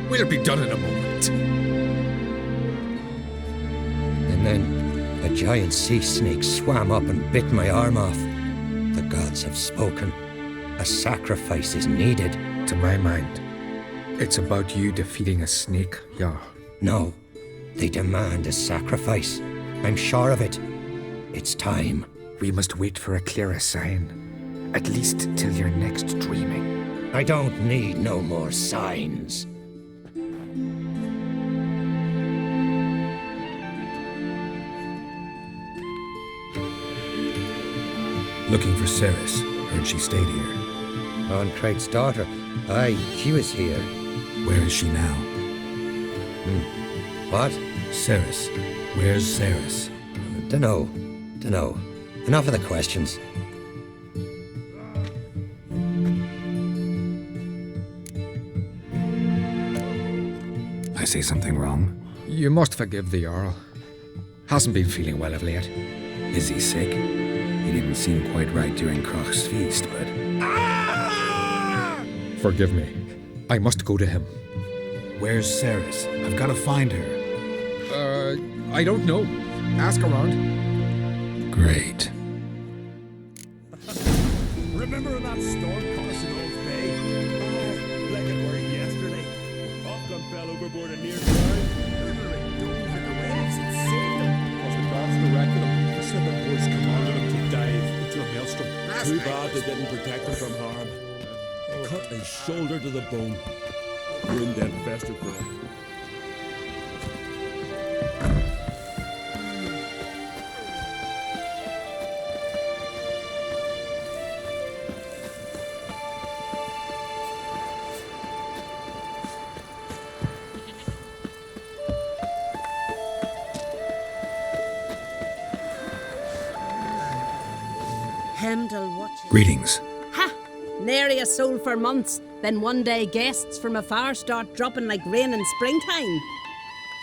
We'll be done in a moment. And then a giant sea snake swam up and bit my arm off. The gods have spoken. A sacrifice is needed. To my mind, it's about you defeating a snake, Jarl. No, they demand a sacrifice. I'm sure of it. It's time. We must wait for a clearer sign. At least till your next dreaming. I don't need no more signs. Looking for Ceres. Heard she stayed here. On Craig's daughter. Aye, she was here. Where is she now? What? Ceres. Where's Ceres? Dunno. Enough of the questions. I say something wrong? You must forgive the Jarl. Hasn't been feeling well of late. Is he sick? He didn't seem quite right during Crach's feast, but... Forgive me. I must go to him. Where's Ceres? I've got to find her. I don't know. Ask around. Great. Remember that storm caught us in Old Bay? Oh, like it were yesterday. Ofcom fell overboard and near drowned. Literally dove in the waves and saved them. Was the gods directed them? The slipping boys commanded them to dive into a maelstrom. Too bad they didn't protect him from harm. Cut his shoulder to the bone. Wound then festered for him. Greetings. Ha! Nary a soul for months. Then one day guests from afar start dropping like rain in springtime.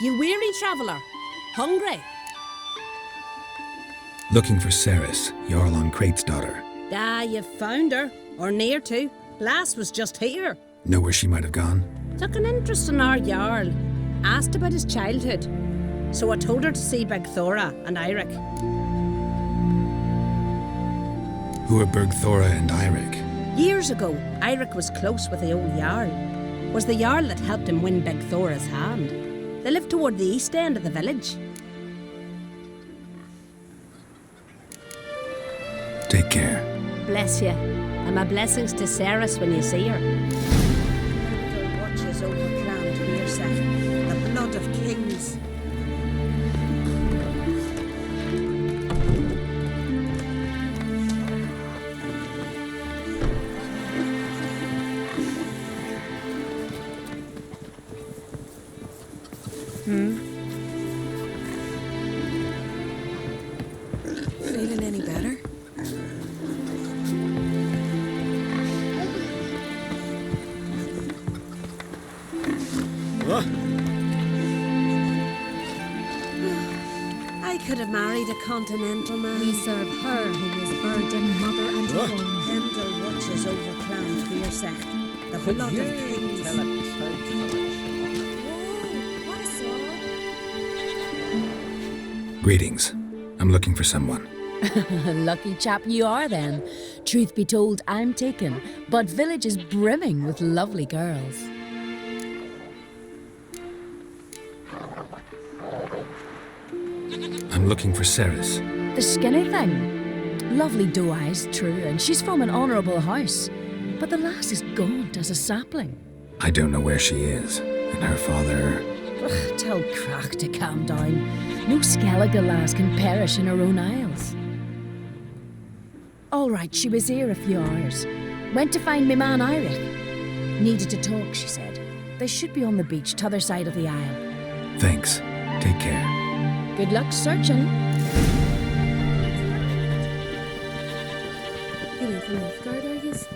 You weary traveller? Hungry? Looking for Ceres, Jarl on Craig's daughter. Ah, you've found her. Or near to. Lass was just here. Know where she might have gone? Took an interest in our Jarl. Asked about his childhood. So I told her to see Bergthora and Eirik. Who are Bergthora and Eirik? Years ago, Eirik was close with the old Jarl. Was the Jarl that helped him win Bergthora's hand. They lived toward the east end of the village. Take care. Bless you. And my blessings to Ceres when you see her. Little watches over Clan Twersa, the blood of kings. Feeling any better? I could have married a continental man. We serve her who is virgin, mother and home. Pendle watches over Clan Twersa, the blood of kings. What a sword. Greetings. I'm looking for someone. Lucky chap you are then. Truth be told, I'm taken, but village is brimming with lovely girls. I'm looking for Ceres. The skinny thing. Lovely doe eyes, true, and she's from an honourable house. But the lass is gaunt as a sapling. I don't know where she is. And her father... Ugh, tell Crach to calm down. No Skellige lass can perish in her own isles. All right, she was here a few hours. Went to find me man Eirik. Needed to talk, she said. They should be on the beach, t'other side of the isle. Thanks. Take care. Good luck searching. You with Nilfgaard, are yous?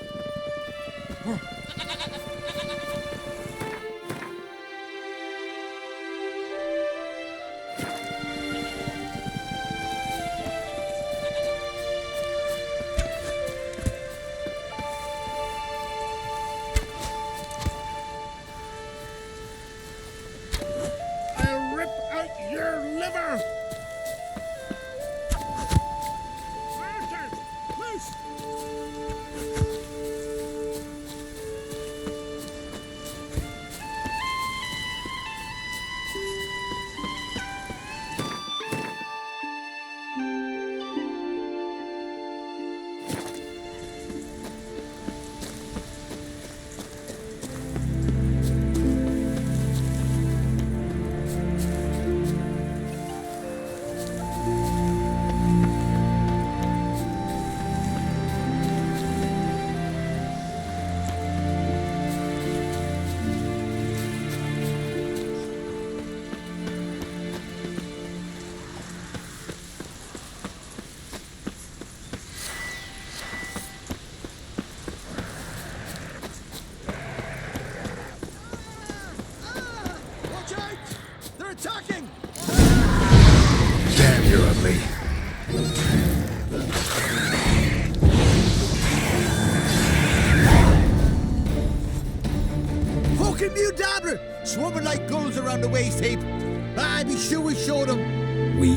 Sadly. Fucking mute dabbler! Swarming like gulls around the waist heap. Be sure we showed them. We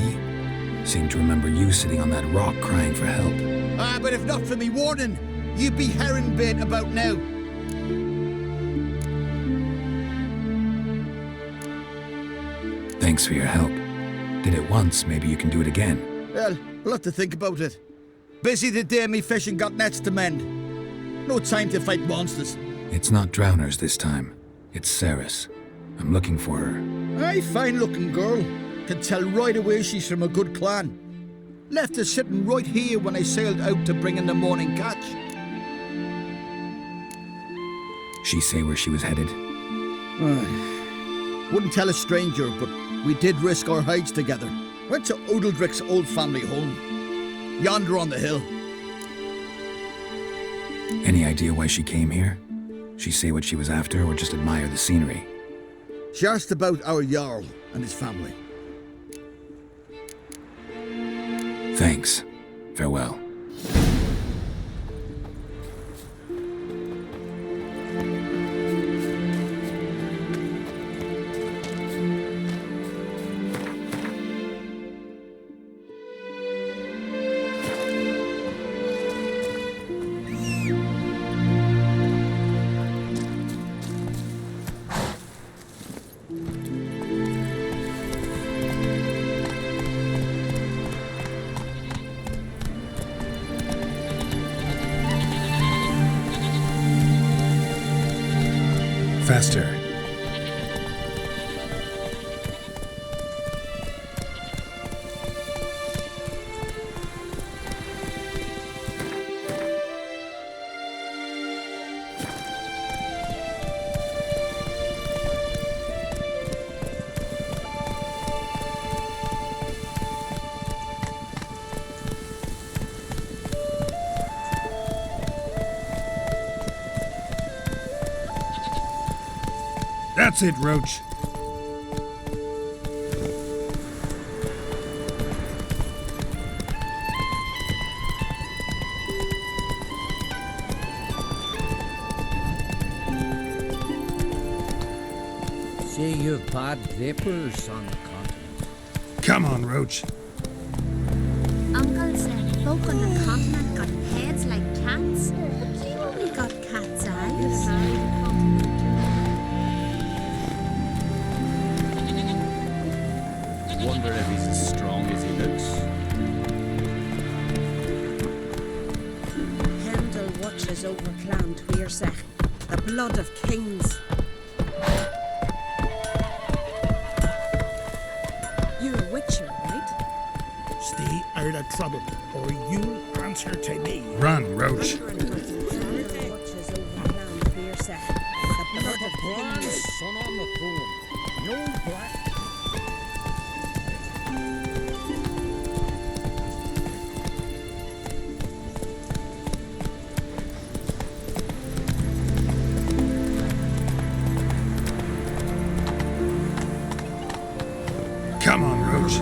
seem to remember you sitting on that rock crying for help. But if not for me warning, you'd be herring bait about now. Thanks for your help. Did it once, maybe you can do it again. Well, we'll have to think about it. Busy the day me fishing got nets to mend. No time to fight monsters. It's not drowners this time. It's Ceres. I'm looking for her. Aye, fine-looking girl. Can tell right away she's from a good clan. Left her sitting right here when I sailed out to bring in the morning catch. She say where she was headed? Wouldn't tell a stranger, but we did risk our hides together. Went to Odeldrick's old family home. Yonder on the hill. Any idea why she came here? She say what she was after or just admire the scenery? She asked about our Jarl and his family. Thanks. Farewell. Faster. That's it, Roach. Say you've bad vapors on the continent. Come on, Roach. Uncle said folk on the continent got heads like cats, but you only got cat's eyes. Wonder if he's as strong as he looks. Heimdall watches over Clan Tweersech, the blood of kings. You're a witcher, right? Stay out of trouble, or you'll answer to me. Run, Roach. Heimdall watches over Clan Tweersech, the blood of kings. Son on the throne. No black. Come on, Roach.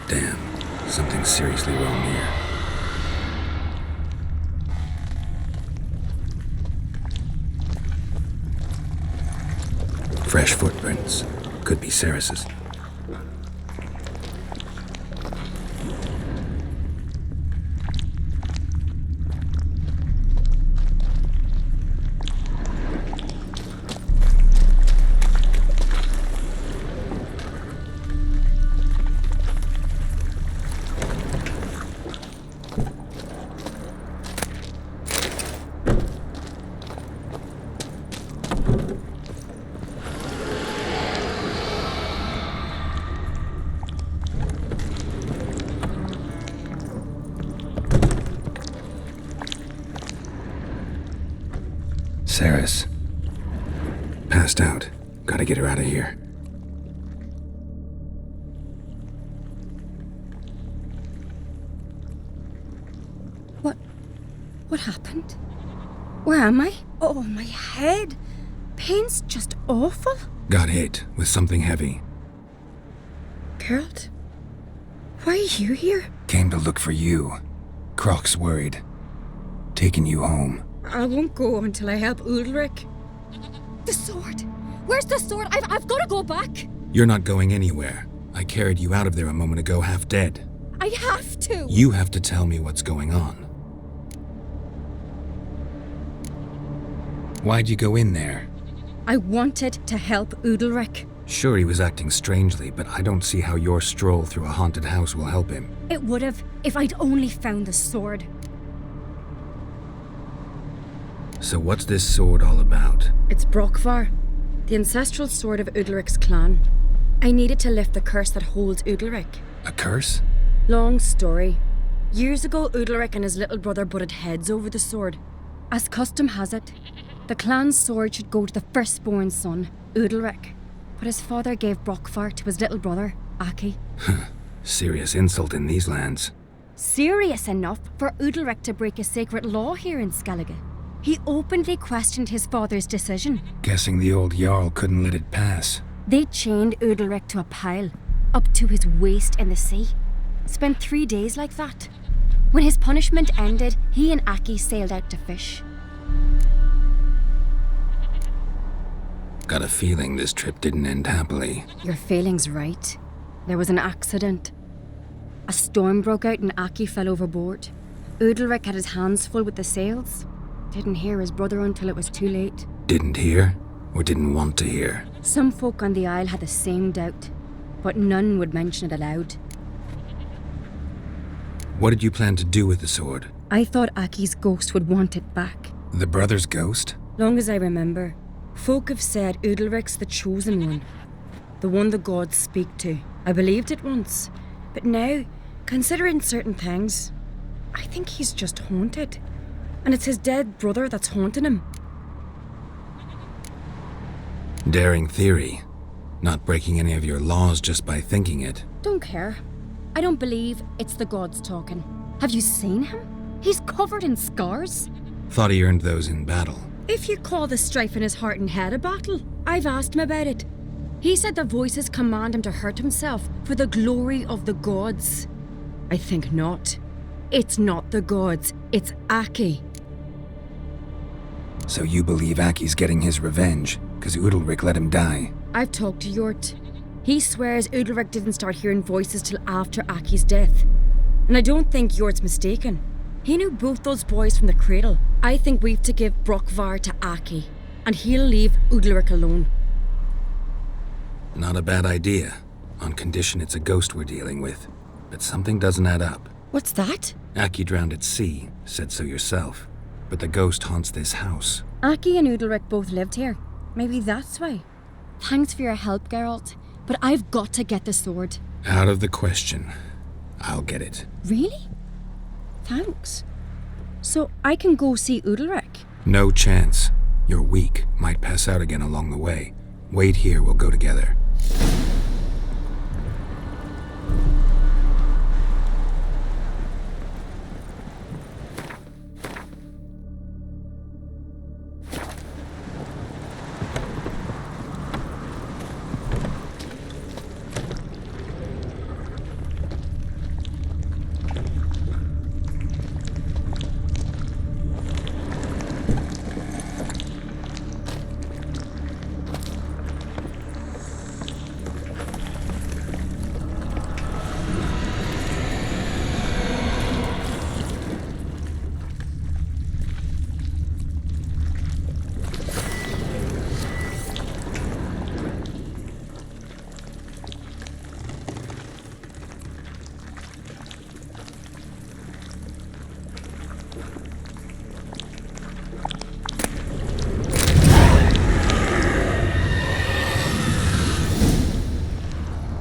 Damn, something's seriously wrong here. Fresh footprints. Could be Ceres's. Ceres. Passed out. Gotta get her out of here. What happened? Where am I? Oh, my head. Pain's just awful. Got hit with something heavy. Geralt, why are you here? Came to look for you. Croc's worried. Taking you home. I won't go until I help Ulrich. The sword! Where's the sword? I've got to go back! You're not going anywhere. I carried you out of there a moment ago half dead. I have to! You have to tell me what's going on. Why'd you go in there? I wanted to help Ulrich. Sure, he was acting strangely, but I don't see how your stroll through a haunted house will help him. It would have if I'd only found the sword. So what's this sword all about? It's Brockvar, the ancestral sword of Udalric's clan. I needed to lift the curse that holds Udalric. A curse? Long story. Years ago, Udalric and his little brother butted heads over the sword. As custom has it, the clan's sword should go to the firstborn son, Udalric. But his father gave Brockvar to his little brother, Aki. Serious insult in these lands. Serious enough for Udalric to break a sacred law here in Skellige. He openly questioned his father's decision. Guessing the old Jarl couldn't let it pass. They chained Udalric to a pile, up to his waist in the sea. Spent 3 days like that. When his punishment ended, he and Aki sailed out to fish. Got a feeling this trip didn't end happily. Your feeling's right. There was an accident. A storm broke out and Aki fell overboard. Udalric had his hands full with the sails. Didn't hear his brother until it was too late. Didn't hear? Or didn't want to hear? Some folk on the Isle had the same doubt, but none would mention it aloud. What did you plan to do with the sword? I thought Aki's ghost would want it back. The brother's ghost? Long as I remember, folk have said Udalric's the chosen one. The one the gods speak to. I believed it once, but now, considering certain things, I think he's just haunted. And it's his dead brother that's haunting him. Daring theory. Not breaking any of your laws just by thinking it. Don't care. I don't believe it's the gods talking. Have you seen him? He's covered in scars. Thought he earned those in battle. If you call the strife in his heart and head a battle, I've asked him about it. He said the voices command him to hurt himself for the glory of the gods. I think not. It's not the gods, it's Aki. So you believe Aki's getting his revenge, because Udalric let him die? I've talked to Yort. He swears Udalric didn't start hearing voices till after Aki's death. And I don't think Yort's mistaken. He knew both those boys from the cradle. I think we've to give Brockvar to Aki, and he'll leave Udalric alone. Not a bad idea, on condition it's a ghost we're dealing with. But something doesn't add up. What's that? Aki drowned at sea, said so yourself. But the ghost haunts this house. Aki and Udalric both lived here. Maybe that's why. Thanks for your help, Geralt. But I've got to get the sword. Out of the question. I'll get it. Really? Thanks. So I can go see Udalric? No chance. You're weak. Might pass out again along the way. Wait here, we'll go together.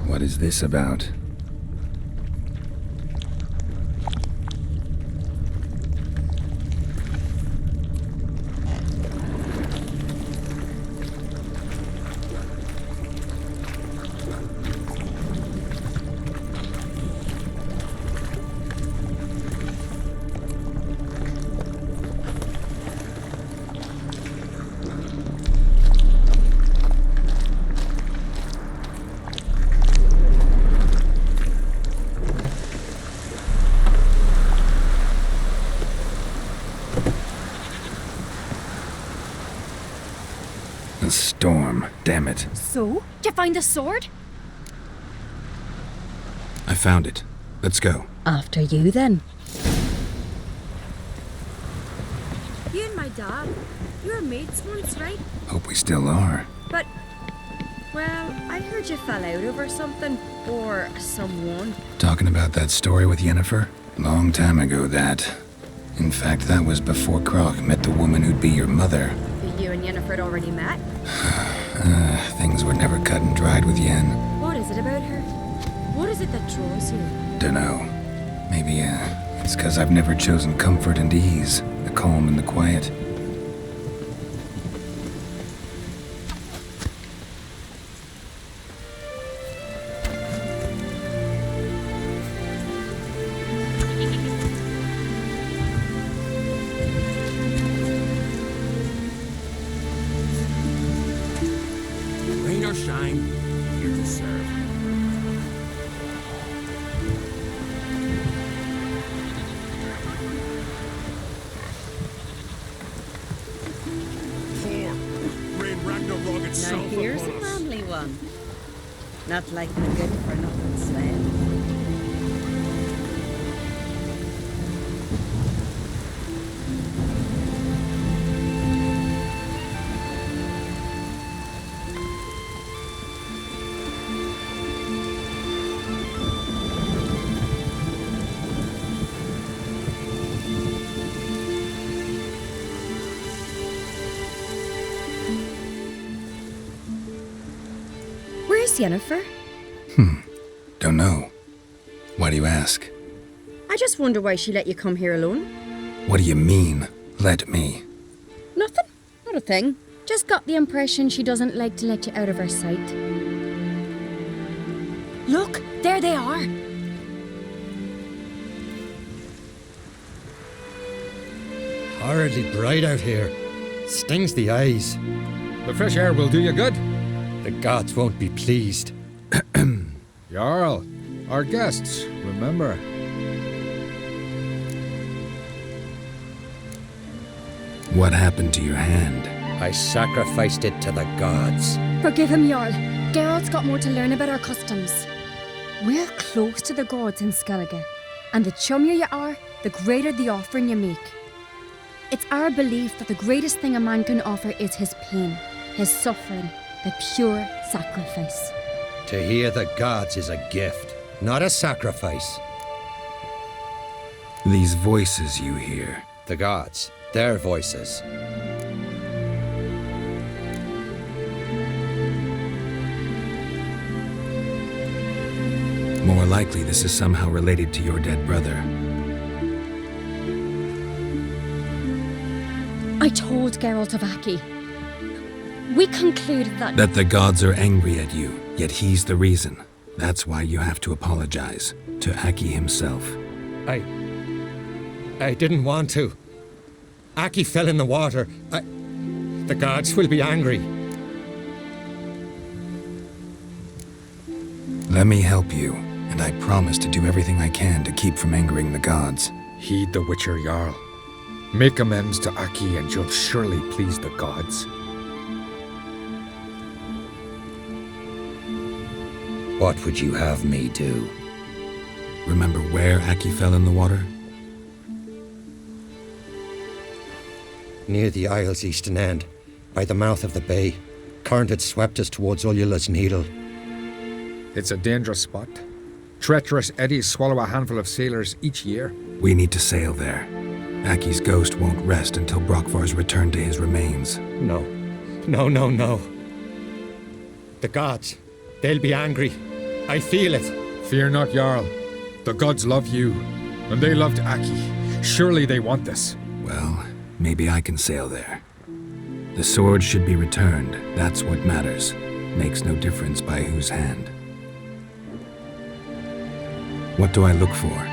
What is this about? The storm, damn it. So? Did you find the sword? I found it. Let's go. After you, then. You and my dad, you were mates once, right? Hope we still are. But, well, I heard you fell out over something. Or someone. Talking about that story with Yennefer? Long time ago, that. In fact, that was before Croc met the woman who'd be your mother. You and Yennefer had already met? Things were never cut and dried with Yen. What is it about her? What is it that draws you? Dunno. Maybe, it's 'cause I've never chosen comfort and ease, the calm and the quiet. Rain or shine, here to serve. Poor Rain Ragnarok Now itself here's a upon us. manly one. Not like the good-for-nothing slave. Where's Yennefer? Don't know. Why do you ask? I just wonder why she let you come here alone. What do you mean, let me? Nothing. Not a thing. Just got the impression she doesn't like to let you out of her sight. Look, there they are. Horridly bright out here. Stings the eyes. The fresh air will do you good. The gods won't be pleased. Jarl, our guests, remember. What happened to your hand? I sacrificed it to the gods. Forgive him, Jarl. Geralt's got more to learn about our customs. We're close to the gods in Skellige, and the chummier you are, the greater the offering you make. It's our belief that the greatest thing a man can offer is his pain, his suffering, the pure sacrifice. To hear the gods is a gift, not a sacrifice. These voices you hear. The gods, their voices. More likely this is somehow related to your dead brother. I told Geralt of Aki. We concluded that... That the gods are angry at you, yet he's the reason. That's why you have to apologize to Aki himself. I didn't want to. Aki fell in the water. The gods will be angry. Let me help you, and I promise to do everything I can to keep from angering the gods. Heed the Witcher Jarl. Make amends to Aki and you'll surely please the gods. What would you have me do? Remember where Aki fell in the water? Near the Isle's eastern end, by the mouth of the bay. Current had swept us towards Ullula's Needle. It's a dangerous spot. Treacherous eddies swallow a handful of sailors each year. We need to sail there. Aki's ghost won't rest until Brokvar's returned to his remains. No. No. The gods, they'll be angry. I feel it. Fear not, Jarl. The gods love you, and they loved Aki. Surely they want this. Well, maybe I can sail there. The sword should be returned. That's what matters. Makes no difference by whose hand. What do I look for?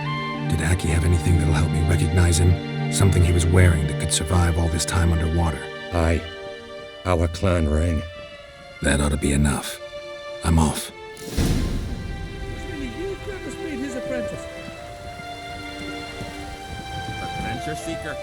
Did Aki have anything that'll help me recognize him? Something he was wearing that could survive all this time underwater? Aye. Our clan ring. That ought to be enough. I'm off. Was really you Gravis made his apprentice? Adventure seeker.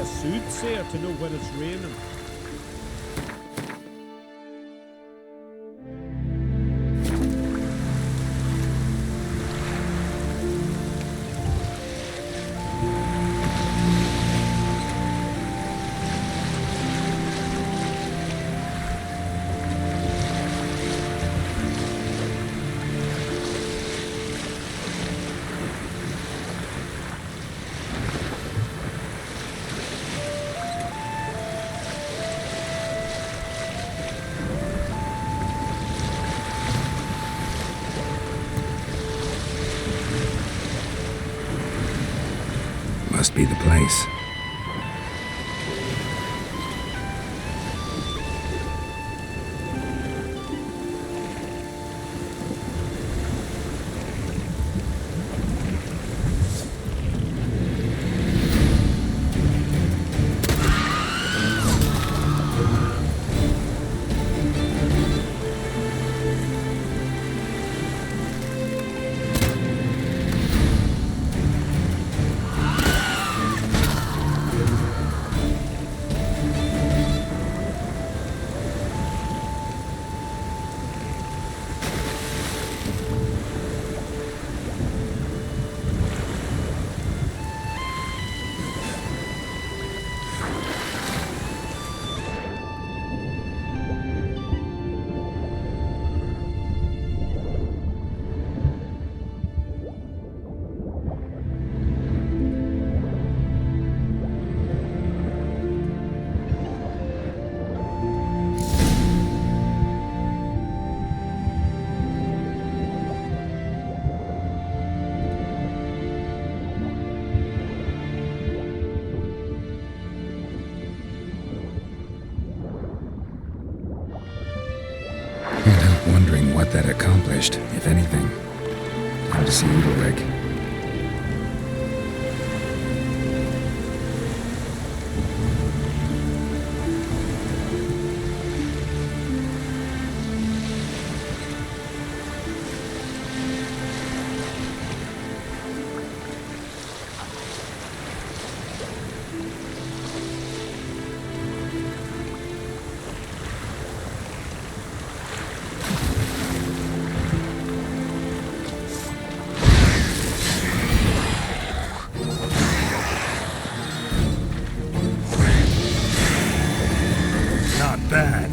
a soothsayer to know when it's raining. Must be the place. Can't help wondering what that accomplished, if anything. Time to see Ulrich. Not bad.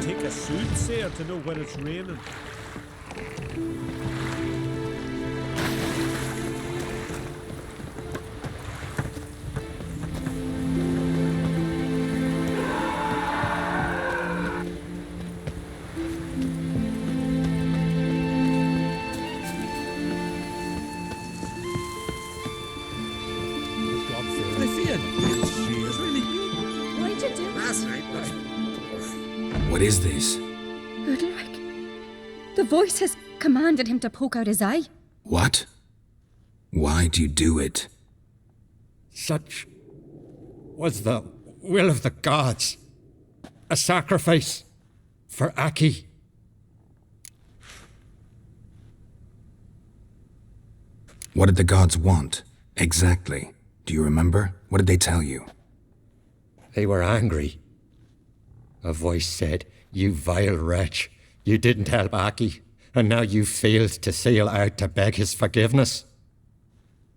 Take a soothsayer to know when it's raining. What is this? Udalric. The voice has commanded him to poke out his eye. What? Why do you do it? Such was the will of the gods. A sacrifice for Aki. What did the gods want? Exactly. Do you remember? What did they tell you? They were angry. A voice said, "You vile wretch, you didn't help Aki, and now you failed to sail out to beg his forgiveness.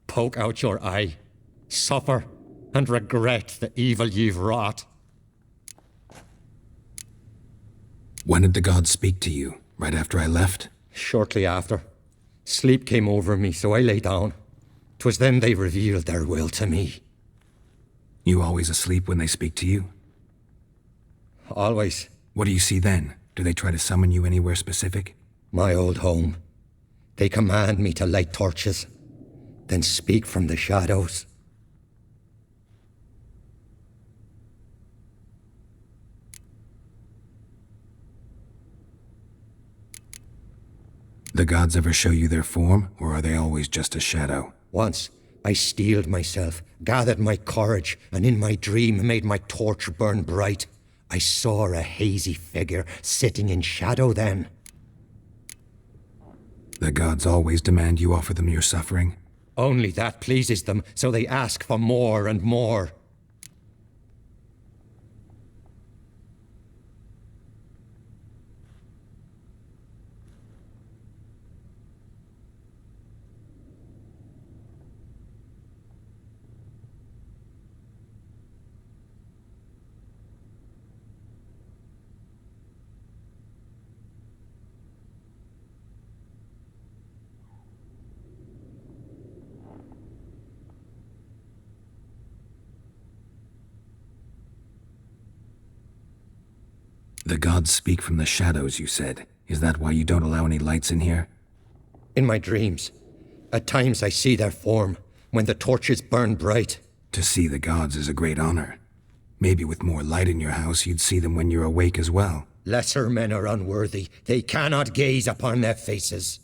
Poke out your eye, suffer, and regret the evil you've wrought." When did the gods speak to you? Right after I left? Shortly after. Sleep came over me, so I lay down. 'Twas then they revealed their will to me. You always asleep when they speak to you? Always. What do you see then? Do they try to summon you anywhere specific? My old home. They command me to light torches, then speak from the shadows. The gods ever show you their form, or are they always just a shadow? Once, I steeled myself, gathered my courage, and in my dream made my torch burn bright. I saw a hazy figure sitting in shadow then. The gods always demand you offer them your suffering? Only that pleases them, so they ask for more and more. The gods speak from the shadows, you said. Is that why you don't allow any lights in here? In my dreams. At times I see their form, when the torches burn bright. To see the gods is a great honor. Maybe with more light in your house, you'd see them when you're awake as well. Lesser men are unworthy. They cannot gaze upon their faces.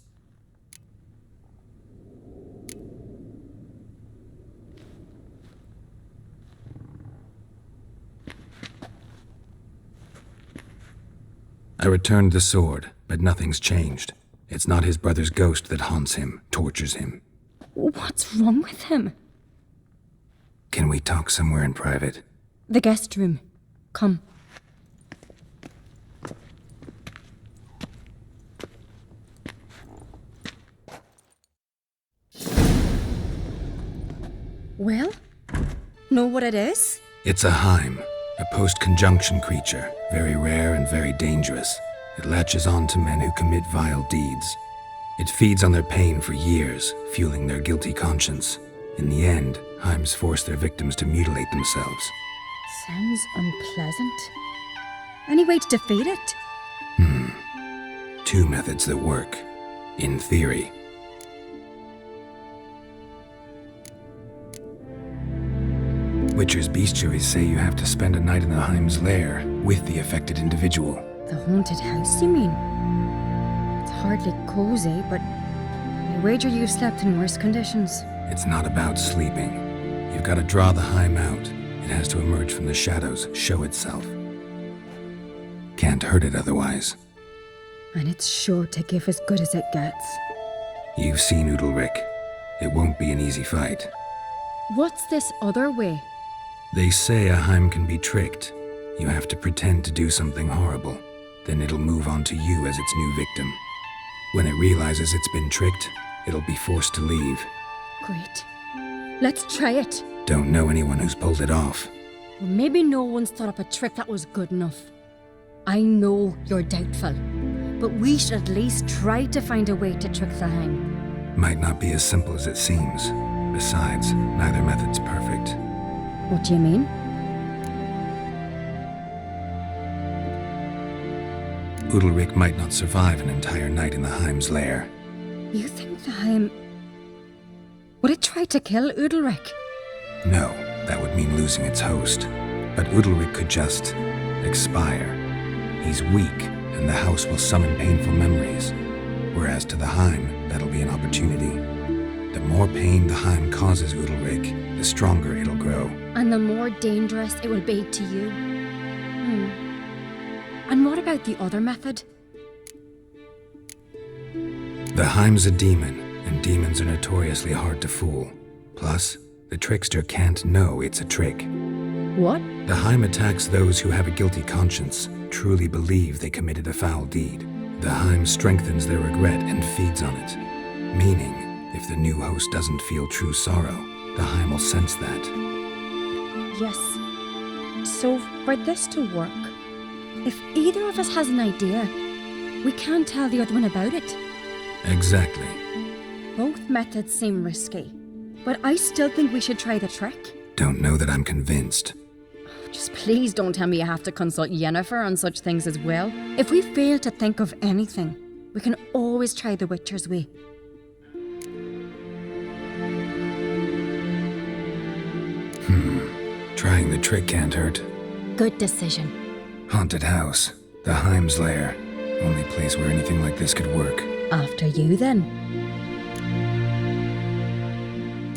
I returned the sword, but nothing's changed. It's not his brother's ghost that haunts him, tortures him. What's wrong with him? Can we talk somewhere in private? The guest room. Come. Well, know what it is? It's a Heim, a post-conjunction creature, very rare and very dangerous. It latches on to men who commit vile deeds. It feeds on their pain for years, fueling their guilty conscience. In the end, Heims force their victims to mutilate themselves. Sounds unpleasant. Any way to defeat it? Two methods that work. In theory. Witcher's bestiaries say you have to spend a night in the Heim's lair with the affected individual. The haunted house, you mean? It's hardly cozy, but I wager you've slept in worse conditions. It's not about sleeping. You've got to draw the Heim out. It has to emerge from the shadows, show itself. Can't hurt it otherwise. And it's sure to give as good as it gets. You've seen Udalric. It won't be an easy fight. What's this other way? They say a Heim can be tricked. You have to pretend to do something horrible. Then it'll move on to you as its new victim. When it realizes it's been tricked, it'll be forced to leave. Great. Let's try it. Don't know anyone who's pulled it off. Well, maybe no one's thought up a trick that was good enough. I know you're doubtful, but we should at least try to find a way to trick the Heim. Might not be as simple as it seems. Besides, neither method's perfect. What do you mean? Udalric might not survive an entire night in the Heim's lair. You think the Heim... Would it try to kill Udalric? No, that would mean losing its host. But Udalric could just expire. He's weak, and the house will summon painful memories. Whereas to the Heim, that'll be an opportunity. The more pain the Heim causes Udalric, the stronger it'll grow. And the more dangerous it will be to you. And what about the other method? The Heim's a demon, and demons are notoriously hard to fool. Plus, the trickster can't know it's a trick. What? The Heim attacks those who have a guilty conscience, truly believe they committed a foul deed. The Heim strengthens their regret and feeds on it. Meaning, if the new host doesn't feel true sorrow, the Heim will sense that. Yes. So, for this to work, if either of us has an idea, we can't tell the other one about it. Exactly. Both methods seem risky, but I still think we should try the trick. Don't know that I'm convinced. Just please don't tell me you have to consult Yennefer on such things as well. If we fail to think of anything, we can always try the Witcher's way. Trying the trick can't hurt. Good decision. Haunted house. The Heim's lair. Only place where anything like this could work. After you, then.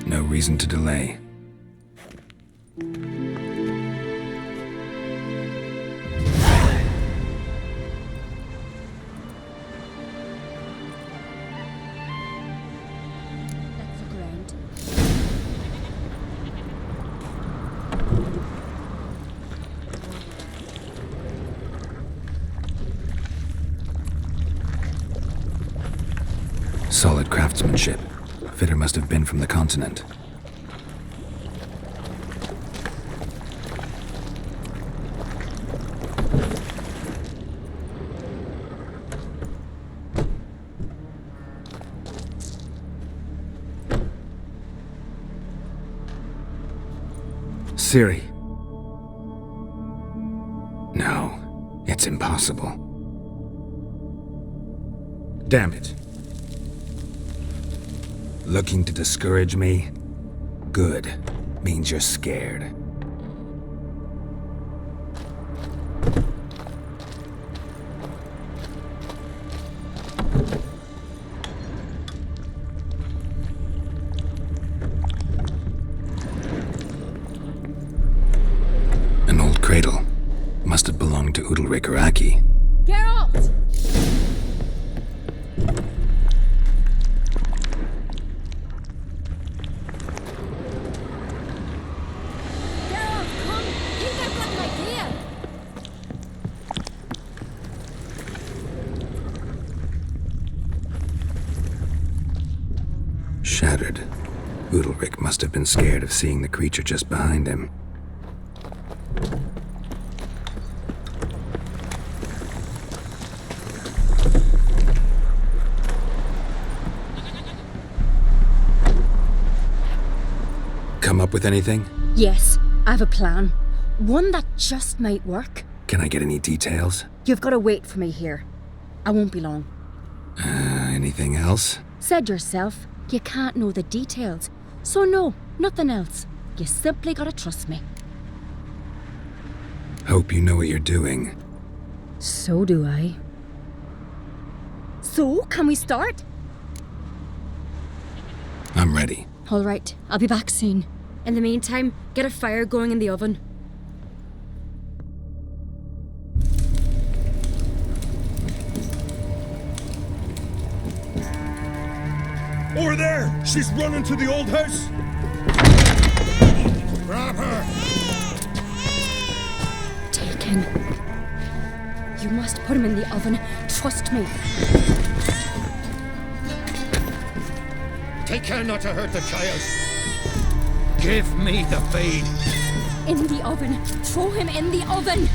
No reason to delay. That's the ground. Solid craftsmanship. Fitter must have been from the continent. Ciri. No, it's impossible. Damn it. Looking to discourage me? Good. Means you're scared. An old cradle. Must have belonged to Udalric or Aki. Geralt! Shattered. Udalric must have been scared of seeing the creature just behind him. Come up with anything? Yes, I have a plan. One that just might work. Can I get any details? You've got to wait for me here. I won't be long. Anything else? Said yourself, you can't know the details. So no, nothing else. You simply gotta trust me. Hope you know what you're doing. So do I. So, can we start? I'm ready. All right, I'll be back soon. In the meantime, get a fire going in the oven. Over there! She's running to the old house! Grab her! Take him. You must put him in the oven. Trust me. Take care not to hurt the child. Give me the feed. In the oven. Throw him in the oven.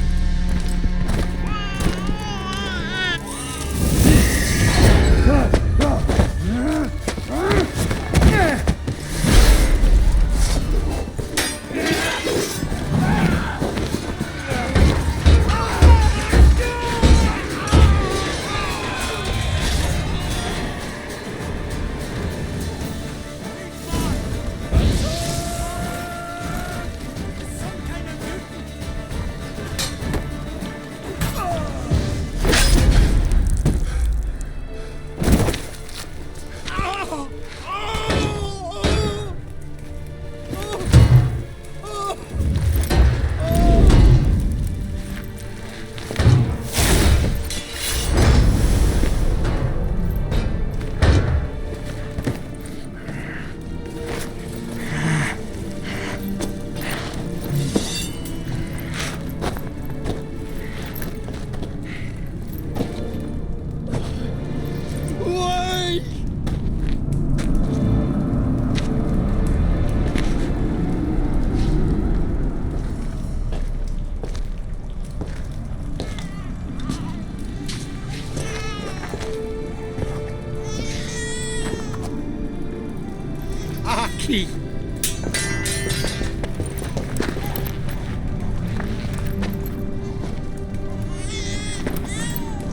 Aki!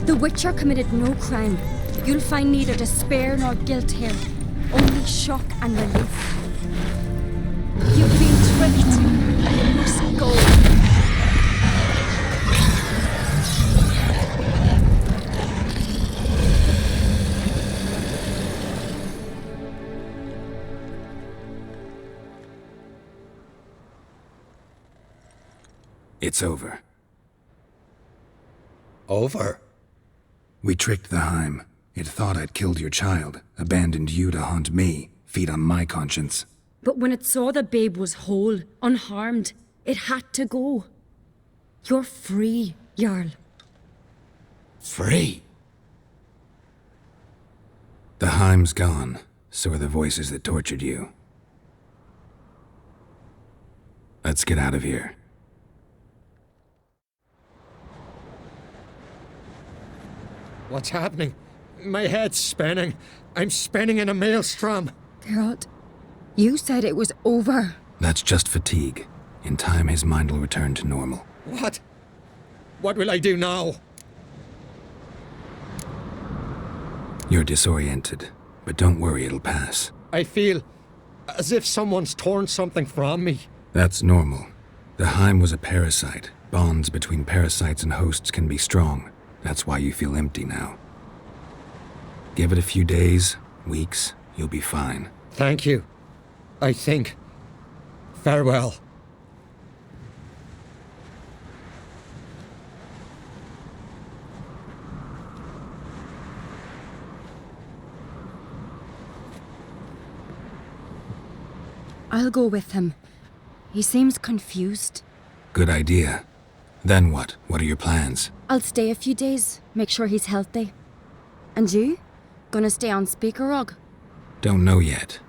The Witcher committed no crime. You'll find neither despair nor guilt here, only shock and relief. You've been tricked, and you must go. It's over. Over? We tricked the Heim. It thought I'd killed your child, abandoned you to haunt me, feed on my conscience. But when it saw the babe was whole, unharmed, it had to go. You're free, Jarl. Free? The Heim's gone, so are the voices that tortured you. Let's get out of here. What's happening? My head's spinning. I'm spinning in a maelstrom. Geralt, you said it was over. That's just fatigue. In time, his mind will return to normal. What? What will I do now? You're disoriented, but don't worry, it'll pass. I feel as if someone's torn something from me. That's normal. The Heim was a parasite. Bonds between parasites and hosts can be strong. That's why you feel empty now. Give it a few days, weeks, you'll be fine. Thank you. I think. Farewell. I'll go with him. He seems confused. Good idea. Then what? What are your plans? I'll stay a few days, make sure he's healthy. And you? Gonna stay on Speaker Rog? Don't know yet.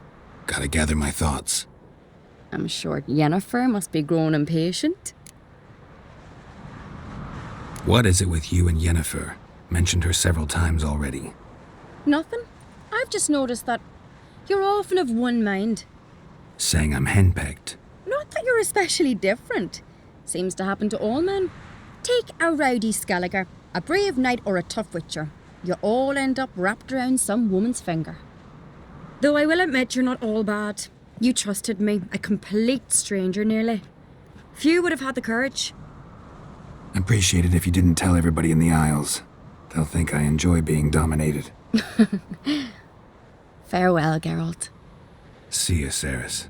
Gotta gather my thoughts. I'm sure Yennefer must be growing impatient. What is it with you and Yennefer? Mentioned her several times already. Nothing. I've just noticed that you're often of one mind. Saying I'm henpecked. Not that you're especially different. Seems to happen to all men. Take a rowdy Skelliger, a brave knight or a tough witcher. You all end up wrapped around some woman's finger. Though I will admit you're not all bad. You trusted me, a complete stranger nearly. Few would have had the courage. Appreciate it if you didn't tell everybody in the Isles. They'll think I enjoy being dominated. Farewell, Geralt. See you, Ceres.